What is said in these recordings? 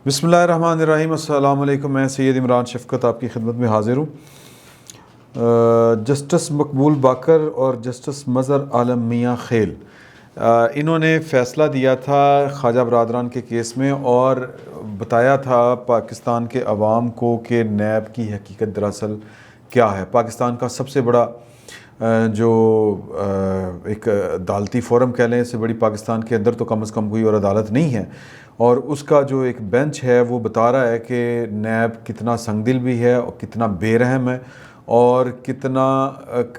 بسم اللہ الرحمن الرحیم۔ السلام علیکم، میں سید عمران شفقت آپ کی خدمت میں حاضر ہوں۔ جسٹس مقبول باقر اور جسٹس مظہر عالم میاں خیل انہوں نے فیصلہ دیا تھا خواجہ برادران کے کیس میں اور بتایا تھا پاکستان کے عوام کو کہ نیب کی حقیقت دراصل کیا ہے۔ پاکستان کا سب سے بڑا جو ایک عدالتی فورم کہہ لیں، اس سے بڑی پاکستان کے اندر تو کم از کم کوئی اور عدالت نہیں ہے، اور اس کا جو ایک بینچ ہے وہ بتا رہا ہے کہ نیب کتنا سنگ دل بھی ہے اور کتنا بے رحم ہے، اور کتنا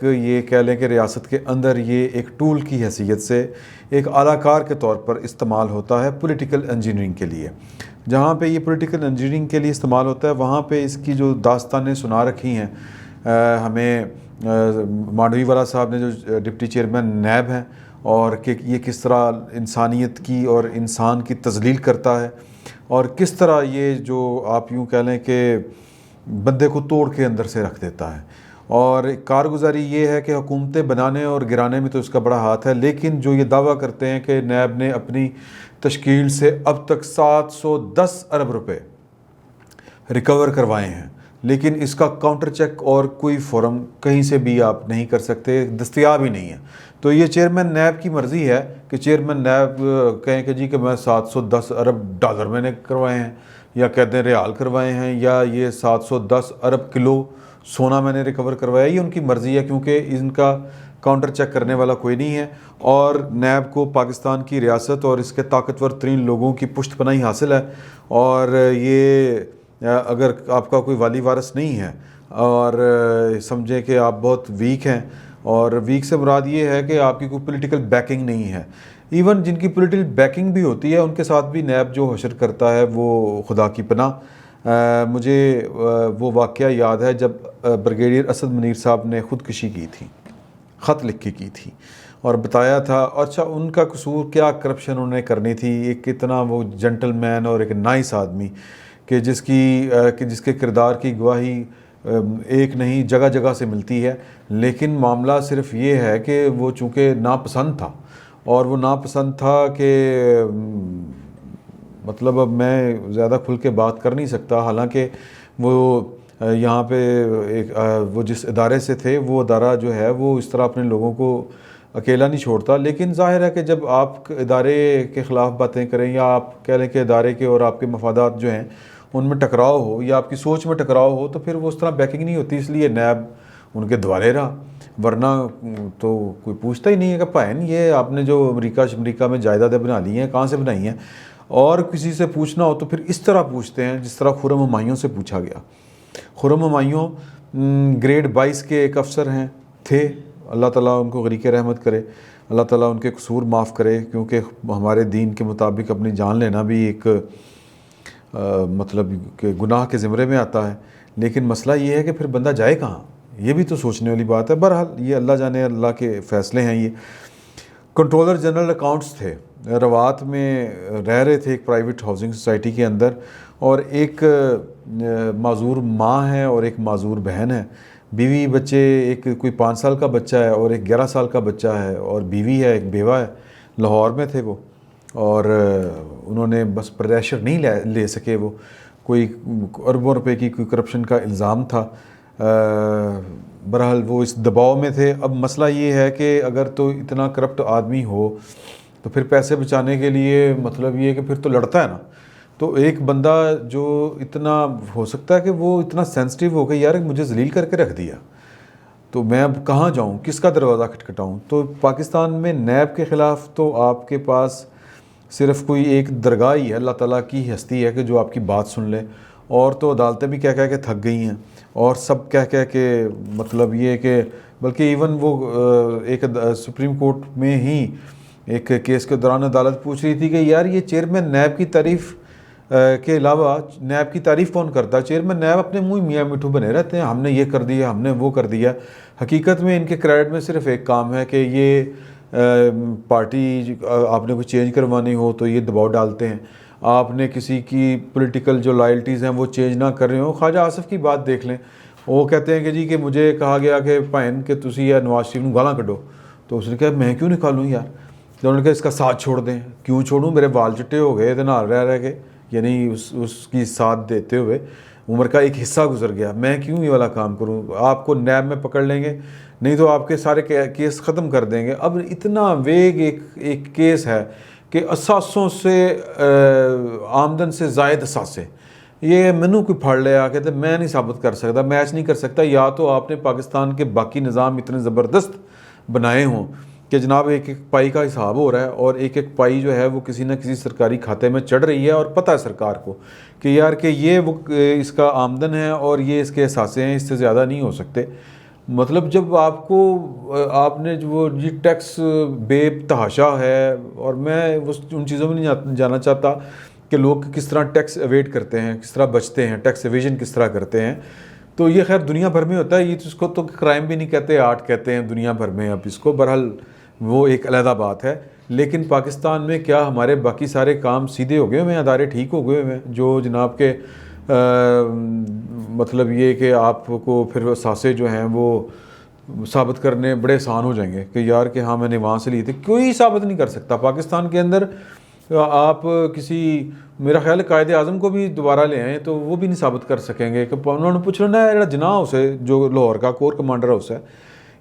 یہ کہہ لیں کہ ریاست کے اندر یہ ایک ٹول کی حیثیت سے ایک اعلیٰ کار کے طور پر استعمال ہوتا ہے پولیٹیکل انجینئرنگ کے لیے۔ جہاں پہ یہ پولیٹیکل انجینئرنگ کے لیے استعمال ہوتا ہے وہاں پہ اس کی جو داستانیں سنا رکھی ہیں ہمیں مانڈوی والا صاحب نے، جو ڈپٹی چیئرمین نیب ہیں، اور کہ یہ کس طرح انسانیت کی اور انسان کی تذلیل کرتا ہے، اور کس طرح یہ جو آپ یوں کہہ لیں کہ بندے کو توڑ کے اندر سے رکھ دیتا ہے۔ اور کارگزاری یہ ہے کہ حکومتیں بنانے اور گرانے میں تو اس کا بڑا ہاتھ ہے، لیکن جو یہ دعویٰ کرتے ہیں کہ نیب نے اپنی تشکیل سے اب تک 710 ارب روپے ریکور کروائے ہیں، لیکن اس کا کاؤنٹر چیک اور کوئی فورم کہیں سے بھی آپ نہیں کر سکتے، دستیاب ہی نہیں ہے۔ تو یہ چیئرمین نیب کی مرضی ہے کہ چیئرمین نیب کہیں کہ جی کہ میں 710 ارب ڈالر میں نے کروائے ہیں، یا کہتے ہیں ریال کروائے ہیں، یا یہ 710 ارب کلو سونا میں نے ریکور کروایا۔ یہ ان کی مرضی ہے، کیونکہ ان کا کاؤنٹر چیک کرنے والا کوئی نہیں ہے، اور نیب کو پاکستان کی ریاست اور اس کے طاقتور ترین لوگوں کی پشت پناہی حاصل ہے۔ اور یہ اگر آپ کا کوئی والی وارث نہیں ہے اور سمجھیں کہ آپ بہت ویک ہیں، اور ویک سے مراد یہ ہے کہ آپ کی کوئی پولیٹیکل بیکنگ نہیں ہے، ایون جن کی پولیٹیکل بیکنگ بھی ہوتی ہے ان کے ساتھ بھی نیب جو حشر کرتا ہے وہ خدا کی پناہ۔ مجھے وہ واقعہ یاد ہے جب بریگیڈیئر اسد منیر صاحب نے خودکشی کی تھی، خط لکھ کے کی تھی، اور بتایا تھا اچھا ان کا قصور کیا کرپشن انہوں نے کرنی تھی۔ ایک کتنا وہ جنٹل مین اور ایک نائس آدمی کہ جس کے کردار کی گواہی ایک نہیں جگہ جگہ سے ملتی ہے، لیکن معاملہ صرف یہ ہے کہ وہ چونکہ ناپسند تھا، اور وہ ناپسند تھا کہ مطلب اب میں زیادہ کھل کے بات کر نہیں سکتا، حالانکہ وہ یہاں پہ وہ جس ادارے سے تھے وہ ادارہ جو ہے وہ اس طرح اپنے لوگوں کو اکیلا نہیں چھوڑتا، لیکن ظاہر ہے کہ جب آپ ادارے کے خلاف باتیں کریں، یا آپ کہہ لیں کہ ادارے کے اور آپ کے مفادات جو ہیں ان میں ٹکراؤ ہو، یا آپ کی سوچ میں ٹکراؤ ہو، تو پھر وہ اس طرح بیکنگ نہیں ہوتی، اس لیے نیب ان کے دوالے رہا، ورنہ تو کوئی پوچھتا ہی نہیں ہے کہ بھائن یہ آپ نے جو امریکہ میں جائیدادیں بنا لی ہیں کہاں سے بنائی ہیں۔ اور کسی سے پوچھنا ہو تو پھر اس طرح پوچھتے ہیں جس طرح خرم ہمایوں سے پوچھا گیا۔ خرم ہمایوں گریڈ 22 کے ایک افسر تھے، اللہ تعالیٰ ان کو غریق رحمت کرے، اللہ تعالیٰ ان کے قصور معاف کرے، کیونکہ ہمارے دین کے مطابق اپنی جان لینا بھی ایک مطلب کہ گناہ کے زمرے میں آتا ہے، لیکن مسئلہ یہ ہے کہ پھر بندہ جائے کہاں، یہ بھی تو سوچنے والی بات ہے۔ بہرحال یہ اللہ جانے، اللہ کے فیصلے ہیں۔ یہ کنٹرولر جنرل اکاؤنٹس تھے، روات میں رہ رہے تھے ایک پرائیویٹ ہاؤسنگ سوسائٹی کے اندر، اور ایک معذور ماں ہے اور ایک معذور بہن ہے، بیوی بچے، ایک کوئی 5 سال کا بچہ ہے اور ایک 11 سال کا بچہ ہے، اور بیوی ہے، ایک بیوہ ہے۔ لاہور میں تھے وہ، اور انہوں نے بس پریشر نہیں لے سکے، وہ کوئی اربوں روپے کی کوئی کرپشن کا الزام تھا، بہرحال وہ اس دباؤ میں تھے۔ اب مسئلہ یہ ہے کہ اگر تو اتنا کرپٹ آدمی ہو تو پھر پیسے بچانے کے لیے مطلب یہ ہے کہ پھر تو لڑتا ہے نا۔ تو ایک بندہ جو اتنا ہو سکتا ہے کہ وہ اتنا سینسٹیو ہو کہ یار مجھے ذلیل کر کے رکھ دیا، تو میں اب کہاں جاؤں، کس کا دروازہ کھٹکھٹاؤں۔ تو پاکستان میں نیب کے خلاف تو آپ کے پاس صرف کوئی ایک درگاہ ہی ہے، اللہ تعالیٰ کی ہستی ہے کہ جو آپ کی بات سن لے، اور تو عدالتیں بھی کہہ کے تھک گئی ہیں، اور سب کہہ کے مطلب یہ کہ بلکہ ایون وہ ایک سپریم کورٹ میں ہی ایک کیس کے دوران عدالت پوچھ رہی تھی کہ یار یہ چیئرمین نیب کی تعریف کے علاوہ نیب کی تعریف کون کرتا ہے؟ چیئرمین نیب اپنے منہ میاں میٹھو بنے رہتے ہیں، ہم نے یہ کر دیا، ہم نے وہ کر دیا۔ حقیقت میں ان کے کریڈٹ میں صرف ایک کام ہے کہ یہ پارٹی آپ نے کوئی چینج کروانی ہو تو یہ دباؤ ڈالتے ہیں، آپ نے کسی کی پولیٹیکل جو لائلٹیز ہیں وہ چینج نہ کر رہے ہوں۔ خواجہ آصف کی بات دیکھ لیں، وہ کہتے ہیں کہ جی کہ مجھے کہا گیا کہ بھائن کہ تسی یا نواز شریف کو گالاں کڈو، تو اس نے کہا میں کیوں نکالوں یار، تو انہوں نے کہا اس کا ساتھ چھوڑ دیں۔ کیوں چھوڑوں، میرے وال چٹے ہو گئے نال رہ کے، یعنی اس کی ساتھ دیتے ہوئے عمر کا ایک حصہ گزر گیا. میں کیوں یہ والا کام کروں؟ آپ کو نیب میں پکڑ لیں گے, نہیں تو آپ کے سارے کیس ختم کر دیں گے. اب اتنا ویگ ایک کیس ہے کہ اثاثوں سے آمدن سے زائد اثاثے, یہ منو کوئی پھاڑ لے آ کے تو میں نہیں ثابت کر سکتا, میچ نہیں کر سکتا. یا تو آپ نے پاکستان کے باقی نظام اتنے زبردست بنائے ہوں کہ جناب ایک ایک پائی کا حساب ہو رہا ہے, اور ایک ایک پائی جو ہے وہ کسی نہ کسی سرکاری کھاتے میں چڑھ رہی ہے, اور پتہ ہے سرکار کو کہ یار کہ یہ وہ اس کا آمدن ہے اور یہ اس کے اثاثے ہیں, اس سے زیادہ نہیں ہو سکتے. مطلب جب آپ نے جو وہ یہ ٹیکس بے تحاشا ہے, اور میں ان چیزوں میں نہیں جانا چاہتا کہ لوگ کس طرح ٹیکس ایویڈ کرتے ہیں, کس طرح بچتے ہیں, ٹیکس ایویژن کس طرح کرتے ہیں. تو یہ خیر دنیا بھر میں ہوتا ہے, یہ اس کو تو کرائم بھی نہیں کہتے, آرٹ کہتے ہیں دنیا بھر میں اب اس کو. بہرحال وہ ایک علیحدہ بات ہے. لیکن پاکستان میں کیا ہمارے باقی سارے کام سیدھے ہو گئے ہوئے ہیں, ادارے ٹھیک ہو گئے ہوئے ہیں, جو جناب کے مطلب یہ کہ آپ کو پھر اثاثے جو ہیں وہ ثابت کرنے بڑے آسان ہو جائیں گے کہ یار کہ ہاں میں نے وہاں سے لیے تھے. کوئی ثابت نہیں کر سکتا پاکستان کے اندر. آپ کسی میرا خیال ہے قائد اعظم کو بھی دوبارہ لے آئیں تو وہ بھی نہیں ثابت کر سکیں گے کہ انہوں نے پوچھ لینا ہے جناح ہاؤس ہے جو لاہور کا کور کمانڈر ہاؤس ہے,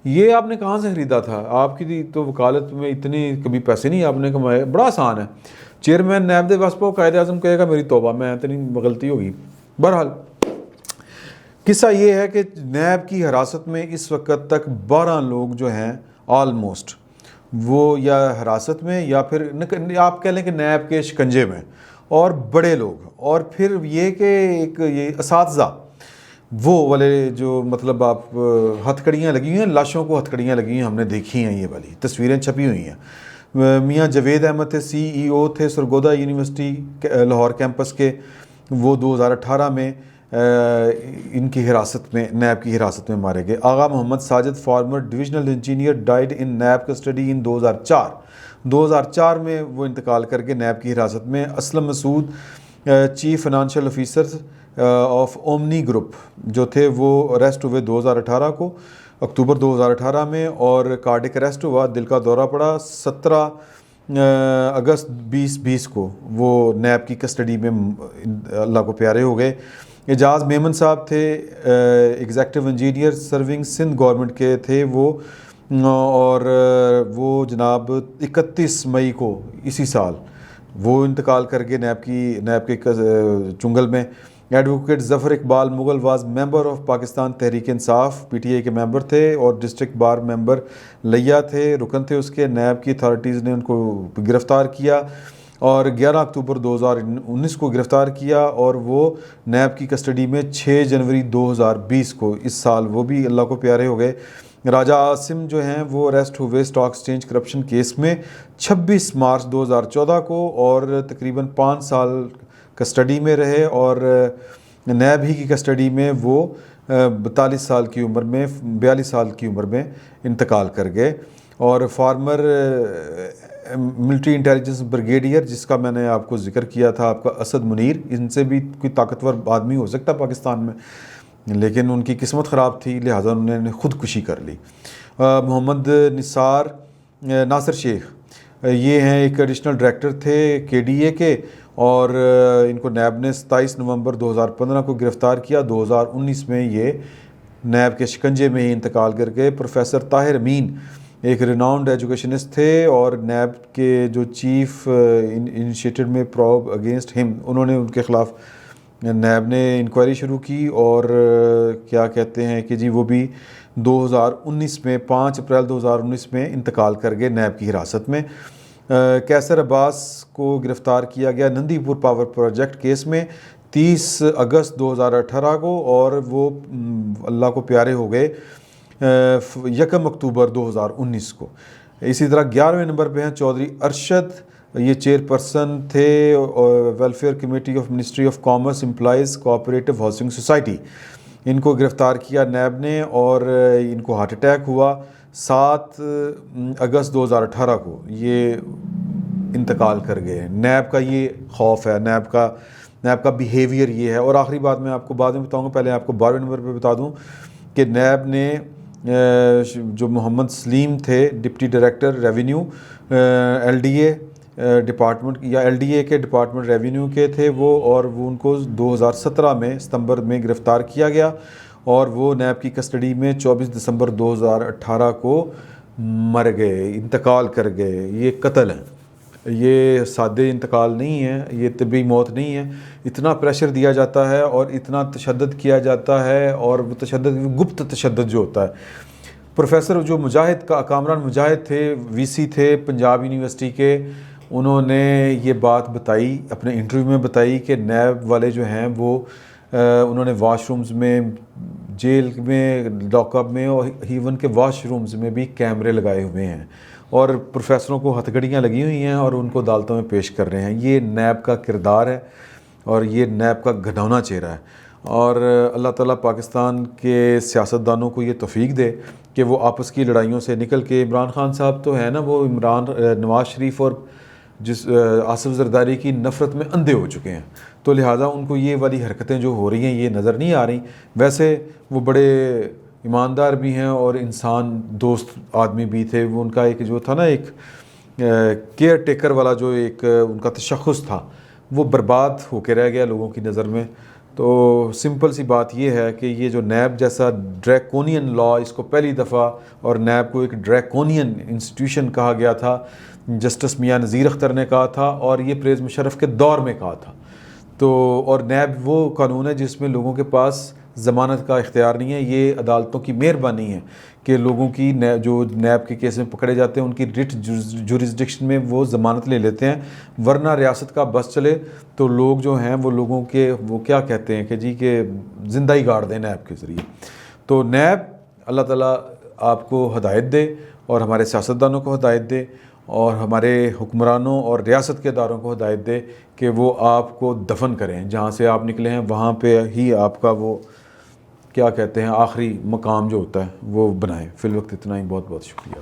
یہ آپ نے کہاں سے خریدا تھا؟ آپ کی تو وکالت میں اتنے کبھی پیسے نہیں آپ نے کمائے. بڑا آسان ہے. چیئرمین نیب دے واسپو قائد اعظم کہے گا میری توبہ میں اتنی غلطی ہوگی. بہرحال قصہ یہ ہے کہ نیب کی حراست میں اس وقت تک 12 لوگ جو ہیں آلموسٹ وہ یا حراست میں یا پھر آپ کہہ لیں کہ نیب کے شکنجے میں, اور بڑے لوگ. اور پھر یہ کہ ایک یہ اساتذہ وہ والے جو مطلب آپ ہتھ کڑیاں لگی ہوئی ہیں, لاشوں کو ہتھ کڑیاں لگی ہیں, ہم نے دیکھی ہیں, یہ والی تصویریں چھپی ہوئی ہیں. میاں جاوید احمد تھے, CEO تھے سرگودا یونیورسٹی لاہور کیمپس کے, وہ 2018 میں ان کی حراست میں نیب کی حراست میں مارے گئے. Agha Muhammad Sajid former divisional engineer died in NAB custody in 2004 میں وہ انتقال کر کے نیب کی حراست میں. Aslam Masood chief financial officer of Omni group جو تھے وہ اریسٹ ہوئے 2018 کو, اکتوبر 2018 میں, اور کارڈک اریسٹ ہوا, دل کا دورہ پڑا 17 اگست 2020 کو وہ نیب کی کسٹڈی میں اللہ کو پیارے ہو گئے. اعجاز میمن صاحب تھے executive engineer serving Sindh government کے تھے وہ, اور وہ جناب 31 مئی کو اسی سال وہ انتقال کر گئے نیب کے چنگل میں. Advocate Zafar Iqbal Mughal was member of Pakistan Tehreek Insaf PTI کے ممبر تھے, اور ڈسٹرکٹ بار ممبر لیا تھے, رکن تھے اس کے. نیب کی اتھارٹیز نے ان کو گرفتار کیا اور 11 اکتوبر 2019 کو گرفتار کیا, اور وہ نیب کی کسٹڈی میں 6 جنوری 2020 کو اس سال وہ بھی اللہ کو پیارے ہو گئے. راجہ عاصم جو ہیں وہ اریسٹ ہوئے اسٹاک ایکسچینج کرپشن کیس میں 26 مارچ 2014 کو, اور تقریباً 5 سال کسٹڈی میں رہے, اور نیب ہی کی کسٹڈی میں وہ 42 سال کی عمر میں انتقال کر گئے. اور فارمر ملٹری انٹیلیجنس بریگیڈیئر جس کا میں نے آپ کو ذکر کیا تھا, آپ کا اسد منیر, ان سے بھی کوئی طاقتور آدمی ہو سکتا پاکستان میں, لیکن ان کی قسمت خراب تھی لہٰذا انہوں نے خودکشی کر لی. محمد ناصر شیخ یہ ہیں ایک ایڈیشنل ڈائریکٹر تھے KDA کے, اور ان کو نیب نے 27 نومبر 2015 کو گرفتار کیا. 2019 میں یہ نیب کے شکنجے میں ہی انتقال کر گئے. پروفیسر طاہر امین ایک ریناؤنڈ ایجوکیشنسٹ تھے, اور نیب کے جو چیف انیشیٹڈ میں پروب اگینسٹ ہم, انہوں نے ان کے خلاف نیب نے انکوائری شروع کی, اور کیا کہتے ہیں کہ جی وہ بھی 2019 میں 5 اپریل 2019 میں انتقال کر گئے نیب کی حراست میں. کیسر عباس کو گرفتار کیا گیا نندی پور پاور پروجیکٹ کیس میں 30 اگست 2018 کو, اور وہ اللہ کو پیارے ہو گئے 1 اکتوبر 2019 کو. اسی طرح 11ویں نمبر پہ ہیں چودھری ارشد, یہ چیئرپرسن تھے welfare committee of ministry of commerce employees cooperative housing society. ان کو گرفتار کیا نیب نے, اور ان کو ہارٹ اٹیک ہوا 7 اگست 2018 کو, یہ انتقال کر گئے. نیب کا یہ خوف ہے, نیب کا بیہیویئر یہ ہے. اور آخری بات میں آپ کو بعد میں بتاؤں گا, پہلے آپ کو 12ویں نمبر پہ بتا دوں کہ نیب نے جو محمد سلیم تھے deputy director revenue LDA, department یا LDA کے ڈپارٹمنٹ ریونیو کے تھے وہ، اور وہ ان کو 2017 میں ستمبر میں گرفتار کیا گیا اور وہ نیب کی کسٹڈی میں 24 دسمبر 2018 کو مر گئے، انتقال کر گئے۔ یہ قتل ہے، یہ سادے انتقال نہیں ہے، یہ طبی موت نہیں ہے۔ اتنا پریشر دیا جاتا ہے اور اتنا تشدد کیا جاتا ہے، اور وہ تشدد گپت تشدد جو ہوتا ہے۔ پروفیسر جو مجاہد کا کامران مجاہد تھے، VC تھے پنجاب یونیورسٹی کے، انہوں نے یہ بات بتائی اپنے انٹرویو میں، بتائی کہ نیب والے جو ہیں وہ انہوں نے واش رومز میں، جیل میں، لاک اپ میں، اور ایون کے واش رومز میں بھی کیمرے لگائے ہوئے ہیں، اور پروفیسروں کو ہتھ کڑیاں لگی ہوئی ہیں اور ان کو عدالتوں میں پیش کر رہے ہیں۔ یہ نیب کا کردار ہے اور یہ نیب کا گھناؤنا چہرہ ہے، اور اللہ تعالیٰ پاکستان کے سیاستدانوں کو یہ توفیق دے کہ وہ آپس کی لڑائیوں سے نکل کے، عمران خان صاحب تو ہے نا، وہ نواز شریف اور آصف زرداری کی نفرت میں اندھے ہو چکے ہیں، تو لہٰذا ان کو یہ والی حرکتیں جو ہو رہی ہیں یہ نظر نہیں آ رہی۔ ویسے وہ بڑے ایماندار بھی ہیں اور انسان دوست آدمی بھی تھے۔ وہ ان کا ایک جو تھا نا، ایک کیئر ٹیکر والا جو ایک ان کا تشخص تھا، وہ برباد ہو کے رہ گیا لوگوں کی نظر میں۔ تو سمپل سی بات یہ ہے کہ یہ جو نیب جیسا ڈریکونین لا، اس کو پہلی دفعہ، اور نیب کو ایک ڈریکونین انسٹیٹیوشن کہا گیا تھا، جسٹس میاں نذیر اختر نے کہا تھا، اور یہ پرویز مشرف کے دور میں کہا تھا۔ تو اور نیب وہ قانون ہے جس میں لوگوں کے پاس ضمانت کا اختیار نہیں ہے۔ یہ عدالتوں کی مہربانی ہے کہ لوگوں کی جو نیب کے کیس میں پکڑے جاتے ہیں ان کی ریٹ جورسڈکشن میں وہ ضمانت لے لیتے ہیں، ورنہ ریاست کا بس چلے تو لوگ جو ہیں وہ لوگوں کے وہ کیا کہتے ہیں کہ جی کہ زندہ ہی گاڑ دیں نیب کے ذریعے۔ تو نیب اللہ تعالیٰ آپ کو ہدایت دے، اور ہمارے سیاستدانوں کو ہدایت دے، اور ہمارے حکمرانوں اور ریاست کے اداروں کو ہدایت دے کہ وہ آپ کو دفن کریں، جہاں سے آپ نکلے ہیں وہاں پہ ہی آپ کا وہ کیا کہتے ہیں آخری مقام جو ہوتا ہے وہ بنائیں۔ فی الوقت اتنا ہی، بہت بہت شکریہ۔